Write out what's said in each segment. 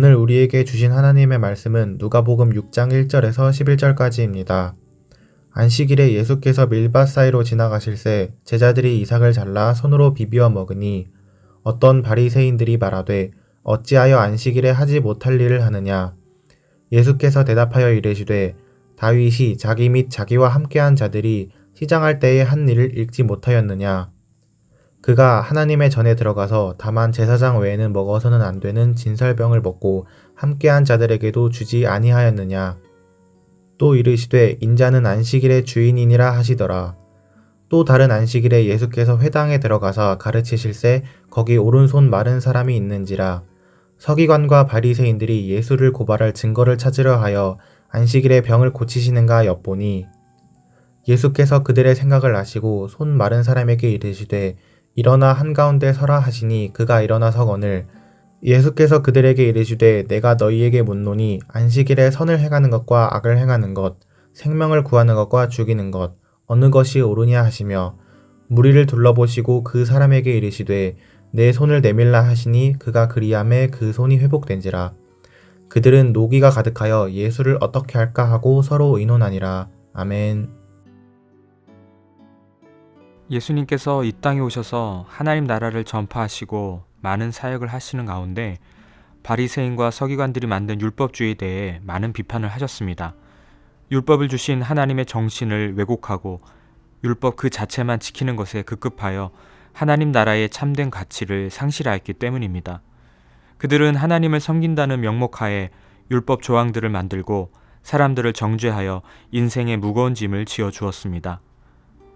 오늘 우리에게 주신 하나님의 말씀은 누가복음 6장 1절에서 11절까지입니다. 안식일에 예수께서 밀밭 사이로 지나가실새 제자들이 이삭을 잘라 손으로 비비어 먹으니 어떤 바리새인들이 말하되 어찌하여 안식일에 하지 못할 일을 하느냐. 예수께서 대답하여 이르시되 다윗이 자기 및 자기와 함께한 자들이 시장할 때에 한 일을 읽지 못하였느냐. 그가 하나님의 전에 들어가서 다만 제사장 외에는 먹어서는 안 되는 진설병을 먹고 함께한 자들에게도 주지 아니하였느냐. 또 이르시되 인자는 안식일의 주인이니라 하시더라. 또 다른 안식일에 예수께서 회당에 들어가서 가르치실새 거기 오른손 마른 사람이 있는지라. 서기관과 바리새인들이 예수를 고발할 증거를 찾으려 하여 안식일에 병을 고치시는가 엿보니 예수께서 그들의 생각을 아시고 손 마른 사람에게 이르시되 일어나 한가운데 서라 하시니 그가 일어나 서거늘 예수께서 그들에게 이르시되 내가 너희에게 묻노니 안식일에 선을 행하는 것과 악을 행하는 것 생명을 구하는 것과 죽이는 것 어느 것이 옳으냐 하시며 무리를 둘러보시고 그 사람에게 이르시되 내 손을 내밀라 하시니 그가 그리하매 그 손이 회복된지라. 그들은 노기가 가득하여 예수를 어떻게 할까 하고 서로 의논하니라. 아멘. 예수님께서 이 땅에 오셔서 하나님 나라를 전파하시고 많은 사역을 하시는 가운데 바리새인과 서기관들이 만든 율법주의에 대해 많은 비판을 하셨습니다. 율법을 주신 하나님의 정신을 왜곡하고 율법 그 자체만 지키는 것에 급급하여 하나님 나라의 참된 가치를 상실하였기 때문입니다. 그들은 하나님을 섬긴다는 명목하에 율법 조항들을 만들고 사람들을 정죄하여 인생의 무거운 짐을 지어 주었습니다.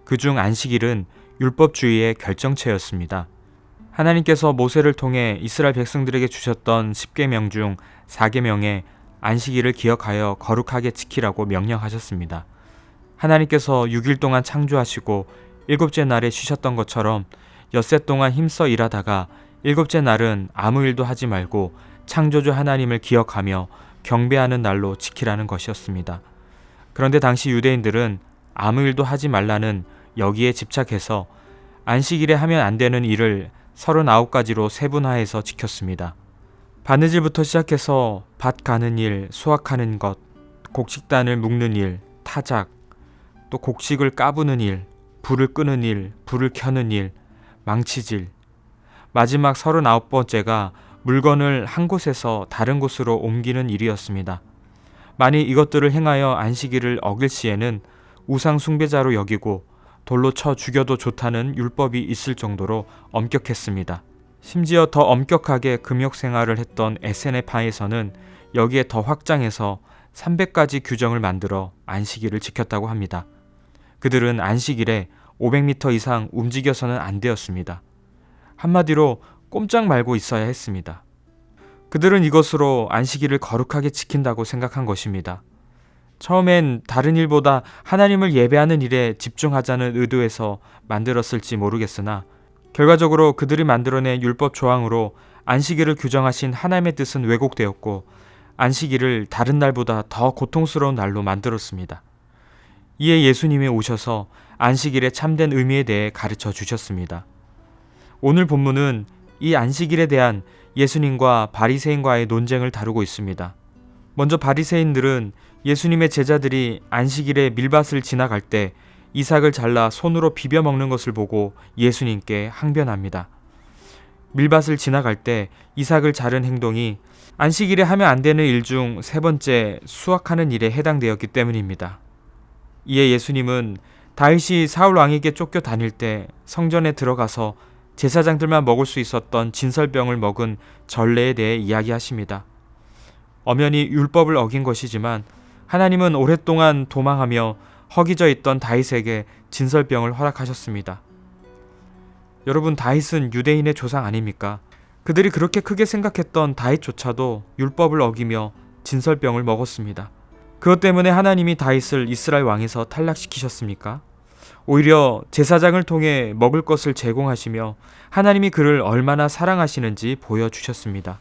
그중 안식일은 율법주의의 결정체였습니다. 하나님께서 모세를 통해 이스라엘 백성들에게 주셨던 10계명 중 4계명에 안식일을 기억하여 거룩하게 지키라고 명령하셨습니다. 하나님께서 6일 동안 창조하시고 7째 날에 쉬셨던 것처럼 엿새 동안 힘써 일하다가 7째 날은 아무 일도 하지 말고 창조주 하나님을 기억하며 경배하는 날로 지키라는 것이었습니다. 그런데 당시 유대인들은 아무 일도 하지 말라는 여기에 집착해서 안식일에 하면 안 되는 일을 39가지로 세분화해서 지켰습니다. 바느질부터 시작해서 밭 가는 일, 수확하는 것, 곡식단을 묶는 일, 타작, 또 곡식을 까부는 일, 불을 끄는 일, 불을 켜는 일, 망치질, 마지막 39번째가 물건을 한 곳에서 다른 곳으로 옮기는 일이었습니다. 만일 이것들을 행하여 안식일을 어길 시에는 우상 숭배자로 여기고 돌로 쳐 죽여도 좋다는 율법이 있을 정도로 엄격했습니다. 심지어 더 엄격하게 금욕 생활을 했던 에세네파에서는 여기에 더 확장해서 300가지 규정을 만들어 안식일을 지켰다고 합니다. 그들은 안식일에 500m 이상 움직여서는 안 되었습니다. 한마디로 꼼짝 말고 있어야 했습니다. 그들은 이것으로 안식일을 거룩하게 지킨다고 생각한 것입니다. 처음엔 다른 일보다 하나님을 예배하는 일에 집중하자는 의도에서 만들었을지 모르겠으나 결과적으로 그들이 만들어낸 율법 조항으로 안식일을 규정하신 하나님의 뜻은 왜곡되었고 안식일을 다른 날보다 더 고통스러운 날로 만들었습니다. 이에 예수님이 오셔서 안식일의 참된 의미에 대해 가르쳐 주셨습니다. 오늘 본문은 이 안식일에 대한 예수님과 바리새인과의 논쟁을 다루고 있습니다. 먼저 바리새인들은 예수님의 제자들이 안식일에 밀밭을 지나갈 때 이삭을 잘라 손으로 비벼 먹는 것을 보고 예수님께 항변합니다. 밀밭을 지나갈 때 이삭을 자른 행동이 안식일에 하면 안 되는 일 중 세 번째 수확하는 일에 해당되었기 때문입니다. 이에 예수님은 다윗이 사울 왕에게 쫓겨 다닐 때 성전에 들어가서 제사장들만 먹을 수 있었던 진설병을 먹은 전례에 대해 이야기하십니다. 엄연히 율법을 어긴 것이지만 하나님은 오랫동안 도망하며 허기져 있던 다윗에게 진설병을 허락하셨습니다. 여러분, 다윗은 유대인의 조상 아닙니까? 그들이 그렇게 크게 생각했던 다윗조차도 율법을 어기며 진설병을 먹었습니다. 그것 때문에 하나님이 다윗을 이스라엘 왕에서 탈락시키셨습니까? 오히려 제사장을 통해 먹을 것을 제공하시며 하나님이 그를 얼마나 사랑하시는지 보여주셨습니다.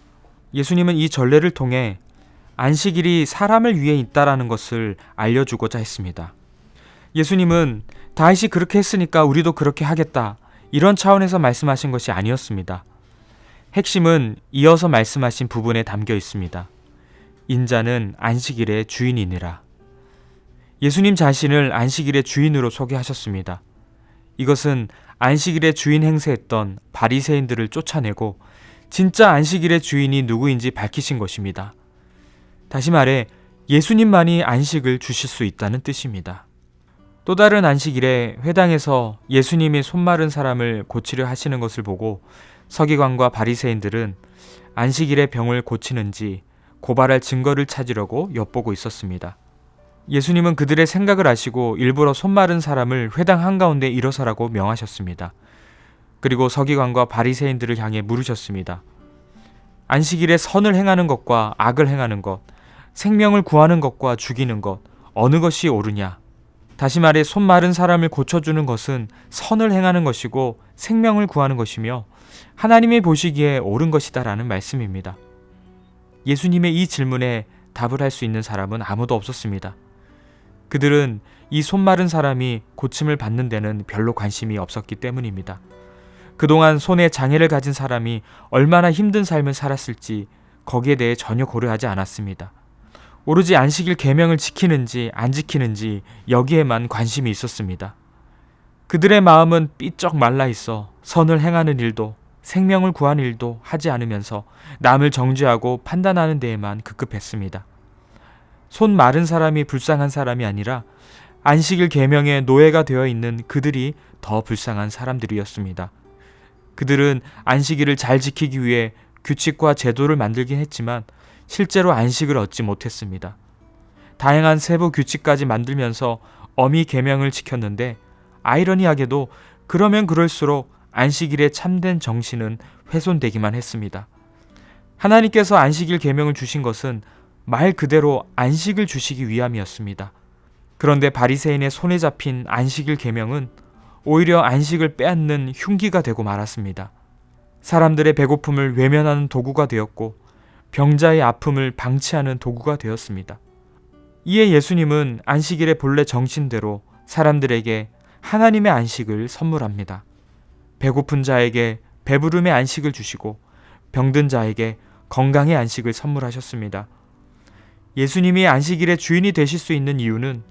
예수님은 이 전례를 통해 안식일이 사람을 위해 있다라는 것을 알려주고자 했습니다. 예수님은 다윗이 그렇게 했으니까 우리도 그렇게 하겠다, 이런 차원에서 말씀하신 것이 아니었습니다. 핵심은 이어서 말씀하신 부분에 담겨 있습니다. 인자는 안식일의 주인이니라. 예수님 자신을 안식일의 주인으로 소개하셨습니다. 이것은 안식일의 주인 행세했던 바리새인들을 쫓아내고 진짜 안식일의 주인이 누구인지 밝히신 것입니다. 다시 말해 예수님만이 안식을 주실 수 있다는 뜻입니다. 또 다른 안식일에 회당에서 예수님이 손 마른 사람을 고치려 하시는 것을 보고 서기관과 바리새인들은 안식일에 병을 고치는지 고발할 증거를 찾으려고 엿보고 있었습니다. 예수님은 그들의 생각을 아시고 일부러 손 마른 사람을 회당 한가운데 일어서라고 명하셨습니다. 그리고 서기관과 바리새인들을 향해 물으셨습니다. 안식일에 선을 행하는 것과 악을 행하는 것, 생명을 구하는 것과 죽이는 것, 어느 것이 옳으냐? 다시 말해 손 마른 사람을 고쳐주는 것은 선을 행하는 것이고 생명을 구하는 것이며 하나님이 보시기에 옳은 것이다라는 말씀입니다. 예수님의 이 질문에 답을 할 수 있는 사람은 아무도 없었습니다. 그들은 이 손 마른 사람이 고침을 받는 데는 별로 관심이 없었기 때문입니다. 그동안 손에 장애를 가진 사람이 얼마나 힘든 삶을 살았을지 거기에 대해 전혀 고려하지 않았습니다. 오로지 안식일 계명을 지키는지 안 지키는지 여기에만 관심이 있었습니다. 그들의 마음은 삐쩍 말라 있어 선을 행하는 일도 생명을 구하는 일도 하지 않으면서 남을 정죄하고 판단하는 데에만 급급했습니다. 손 마른 사람이 불쌍한 사람이 아니라 안식일 계명의 노예가 되어 있는 그들이 더 불쌍한 사람들이었습니다. 그들은 안식일을 잘 지키기 위해 규칙과 제도를 만들긴 했지만 실제로 안식을 얻지 못했습니다. 다양한 세부 규칙까지 만들면서 엄히 계명을 지켰는데 아이러니하게도 그러면 그럴수록 안식일의 참된 정신은 훼손되기만 했습니다. 하나님께서 안식일 계명을 주신 것은 말 그대로 안식을 주시기 위함이었습니다. 그런데 바리새인의 손에 잡힌 안식일 계명은 오히려 안식을 빼앗는 흉기가 되고 말았습니다. 사람들의 배고픔을 외면하는 도구가 되었고 병자의 아픔을 방치하는 도구가 되었습니다. 이에 예수님은 안식일의 본래 정신대로 사람들에게 하나님의 안식을 선물합니다. 배고픈 자에게 배부름의 안식을 주시고 병든 자에게 건강의 안식을 선물하셨습니다. 예수님이 안식일의 주인이 되실 수 있는 이유는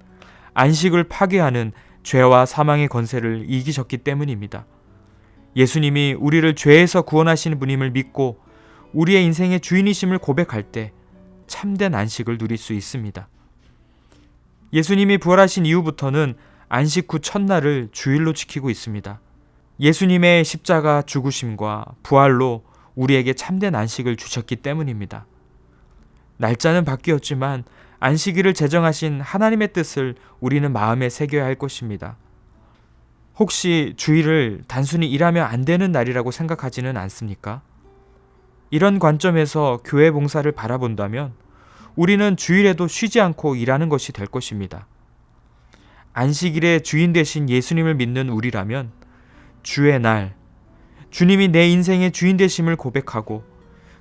안식을 파괴하는 죄와 사망의 권세를 이기셨기 때문입니다. 예수님이 우리를 죄에서 구원하시는 분임을 믿고 우리의 인생의 주인이심을 고백할 때 참된 안식을 누릴 수 있습니다. 예수님이 부활하신 이후부터는 안식 후 첫날을 주일로 지키고 있습니다. 예수님의 십자가 죽으심과 부활로 우리에게 참된 안식을 주셨기 때문입니다. 날짜는 바뀌었지만 안식일을 제정하신 하나님의 뜻을 우리는 마음에 새겨야 할 것입니다. 혹시 주일을 단순히 일하면 안 되는 날이라고 생각하지는 않습니까? 이런 관점에서 교회 봉사를 바라본다면 우리는 주일에도 쉬지 않고 일하는 것이 될 것입니다. 안식일의 주인 되신 예수님을 믿는 우리라면 주의 날, 주님이 내 인생의 주인 되심을 고백하고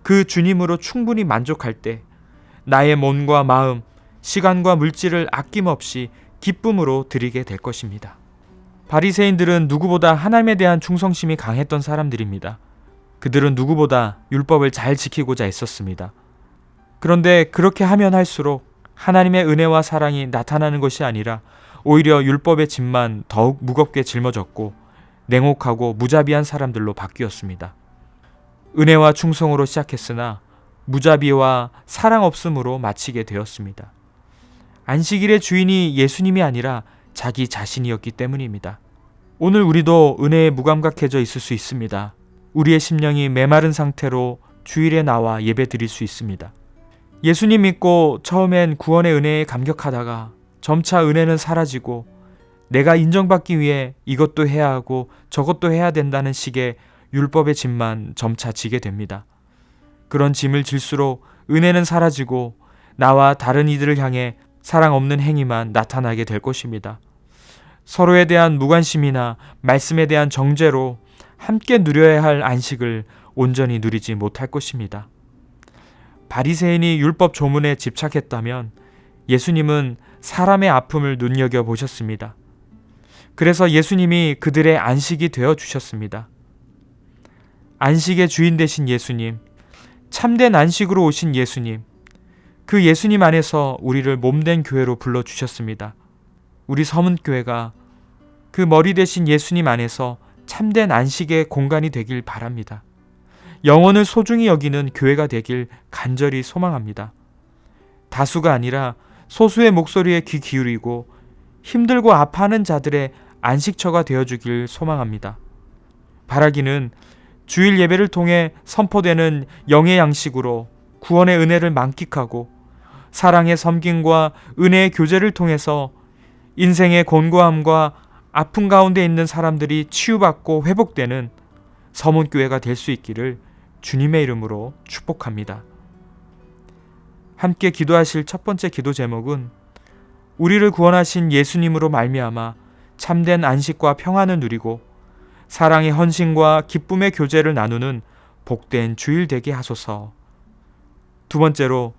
그 주님으로 충분히 만족할 때 나의 몸과 마음, 시간과 물질을 아낌없이 기쁨으로 드리게 될 것입니다. 바리새인들은 누구보다 하나님에 대한 충성심이 강했던 사람들입니다. 그들은 누구보다 율법을 잘 지키고자 애썼습니다. 그런데 그렇게 하면 할수록 하나님의 은혜와 사랑이 나타나는 것이 아니라 오히려 율법의 짐만 더욱 무겁게 짊어졌고 냉혹하고 무자비한 사람들로 바뀌었습니다. 은혜와 충성으로 시작했으나 무자비와 사랑 없음으로 마치게 되었습니다. 안식일의 주인이 예수님이 아니라 자기 자신이었기 때문입니다. 오늘 우리도 은혜에 무감각해져 있을 수 있습니다. 우리의 심령이 메마른 상태로 주일에 나와 예배 드릴 수 있습니다. 예수님 믿고 처음엔 구원의 은혜에 감격하다가 점차 은혜는 사라지고 내가 인정받기 위해 이것도 해야 하고 저것도 해야 된다는 식의 율법의 짐만 점차 지게 됩니다. 그런 짐을 질수록 은혜는 사라지고 나와 다른 이들을 향해 사랑 없는 행위만 나타나게 될 것입니다. 서로에 대한 무관심이나 말씀에 대한 정죄로 함께 누려야 할 안식을 온전히 누리지 못할 것입니다. 바리새인이 율법 조문에 집착했다면 예수님은 사람의 아픔을 안식의 주인 되신 예수님, 참된 안식으로 오신 예수님, 그 예수님 안에서 우리를 몸된 교회로 불러주셨습니다. 우리 서문교회가 그 머리 되신 예수님 안에서 참된 안식의 공간이 되길 바랍니다. 영혼을 소중히 여기는 교회가 되길 간절히 소망합니다. 다수가 아니라 소수의 목소리에 귀 기울이고 힘들고 아파하는 자들의 안식처가 되어주길 소망합니다. 바라기는 주일 예배를 통해 선포되는 영의 양식으로 구원의 은혜를 만끽하고 사랑의 섬김과 은혜의 교제를 통해서 인생의 곤고함과 아픔 가운데 있는 사람들이 치유받고 회복되는 서문교회가 될 수 있기를 주님의 이름으로 축복합니다. 함께 기도하실 첫 번째 기도 제목은 우리를 구원하신 예수님으로 말미암아 참된 안식과 평안을 누리고 사랑의 헌신과 기쁨의 교제를 나누는 복된 주일 되게 하소서. 두 번째로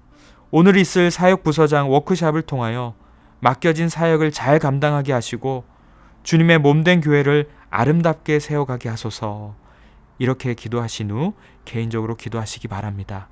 오늘 있을 사역부서장 워크숍을 통하여 맡겨진 사역을 잘 감당하게 하시고 주님의 몸된 교회를 아름답게 세워가게 하소서. 이렇게 기도하신 후 개인적으로 기도하시기 바랍니다.